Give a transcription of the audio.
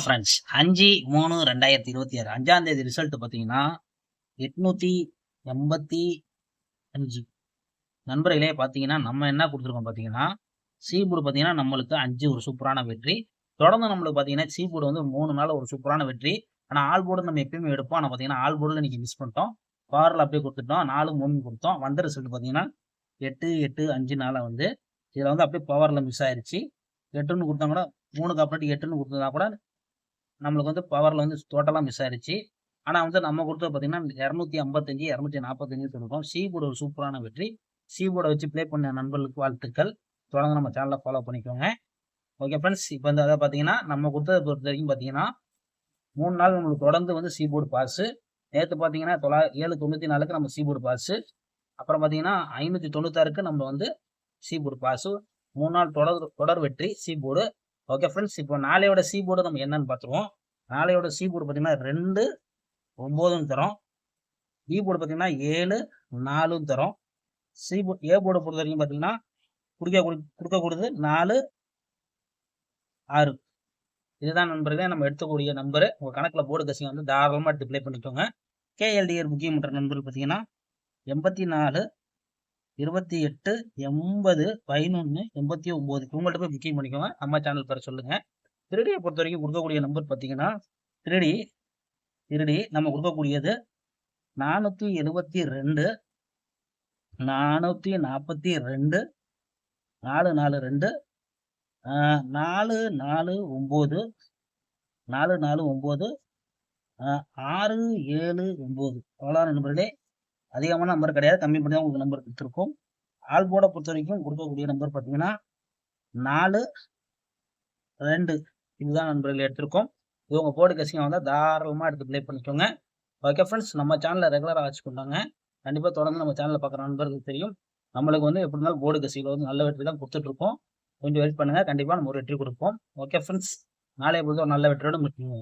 Friends 5/3/2026 5ஆம் தேதி result பார்த்தீங்கன்னா 885 நண்பர்களே. பார்த்தீங்கன்னா நம்ம என்ன கொடுத்துருக்கோம் பார்த்தீங்கன்னா சீபோர்டு பார்த்தீங்கன்னா நம்மளுக்கு 5 ஒரு சூப்பரான வெற்றி. தொடர்ந்து நம்மளுக்கு பார்த்தீங்கன்னா சீபோர்டு வந்து 3 நாள் ஒரு சூப்பரான வெற்றி. ஆனால் ஆல் போர்டு நம்ம எப்பயுமே எடுப்போம். ஆனால் பார்த்தீங்கன்னா ஆல் போர்டில் இன்னைக்கு மிஸ் பண்ணிட்டோம். பவரில் அப்படியே கொடுத்துட்டோம். 4 3 கொடுத்தோம். வந்த ரிசல்ட் பார்த்தீங்கன்னா 8 8 5 4 வந்து இதில் வந்து அப்படியே பவரில் மிஸ் ஆயிடுச்சு. 8ன்னு கொடுத்தா கூட 3க்கு அப்புறம் 8ன்னு கொடுத்தா கூட நம்மளுக்கு வந்து பவரில் வந்து டோட்டலாக மிஸ் ஆயிடுச்சு. ஆனால் வந்து நம்ம கொடுத்தது பார்த்தீங்கன்னா 255 245 சொல்லியிருக்கோம். சீபோர்டு ஒரு சூப்பரான வெற்றி. சீபோர்டை வச்சு ப்ளே பண்ண நண்பர்களுக்கு வாழ்த்துக்கள். தொடர்ந்து நம்ம சேனலை ஃபாலோ பண்ணிக்கோங்க. ஓகே ஃப்ரெண்ட்ஸ், இப்போ வந்து அதை பார்த்தீங்கன்னா நம்ம கொடுத்ததை பொறுத்த வரைக்கும் பார்த்தீங்கன்னா 3 நாள் நம்மளுக்கு தொடர்ந்து வந்து சீபோர்டு பாஸு. நேற்று பார்த்தீங்கன்னா 794க்கு நம்ம சீபோர்டு பாஸு. அப்புறம் பார்த்தீங்கன்னா 596க்கு நம்ம வந்து சீபோர்டு பாஸு. 3 நாள் தொடர் வெற்றி சீபோர்டு. ஓகே ஃப்ரெண்ட்ஸ், இப்போ நாளையோட சீபோர்டு நம்ம என்னன்னு பார்த்துருவோம். நாளையோட சீபோர்டு பார்த்தீங்கன்னா 2 9 தரோம். பி போர்டு பார்த்தீங்கன்னா 7 4 தரோம். ஏ போர்டை பொறுத்த வரைக்கும் பார்த்தீங்கன்னா கொடுக்கக்கூடியது 4 6. இதுதான் நண்பர்களே நம்ம எடுத்துக்கூடிய நம்பரு. உங்கள் கணக்கில் போர்டு கசிங்க வந்து தாராளமாக எடுத்து ப்ளே பண்ணிக்கோங்க. கேஎல்டிஆர் முக்கியம் மற்ற நண்பர்கள் பார்த்தீங்கன்னா 84 28 80 11 89 இவங்கள்ட்ட போய் புக்கிங் பண்ணிக்கோங்க. நம்ம சேனல் பேர சொல்லுங்க. திருடியை பொறுத்த வரைக்கும் கொடுக்கக்கூடிய நம்பர் பார்த்தீங்கன்னா திருடி நம்ம கொடுக்கக்கூடியது 472 442 442 449 449 679. அவ்வளோ நண்பர்களே. அதிகமான நம்பர் கிடையாது, கம்மி பண்ணி தான் உங்களுக்கு நம்பர் கொடுத்துருக்கோம். ஆல் போர்டை பொறுத்த வரைக்கும் கொடுக்கக்கூடிய நம்பர் பார்த்தீங்கன்னா 4 2 இதுதான் நண்பர்கள் எடுத்திருக்கோம். இது உங்கள் போர்டு கசிங்க வந்தால் தாராளமாக எடுத்து ப்ளே பண்ணிக்கோங்க. ஓகே ஃப்ரெண்ட்ஸ், நம்ம சேனலில் ரெகுலராக வச்சுக்கொண்டாங்க. கண்டிப்பாக தொடர்ந்து நம்ம சேனலில் பார்க்குற நண்பர்களுக்கு தெரியும். நம்மளுக்கு வந்து எப்படி இருந்தாலும் போர்டு கசியில் வந்து நல்ல வெற்றி தான் கொடுத்துட்ருக்கோம். கொஞ்சம் வெயிட் பண்ணுங்கள், கண்டிப்பாக நம்ம ஒரு வெற்றி கொடுப்போம். ஓகே ஃப்ரெண்ட்ஸ், நாளைய பொழுது ஒரு நல்ல வெற்றியோடு முடிச்சுங்க.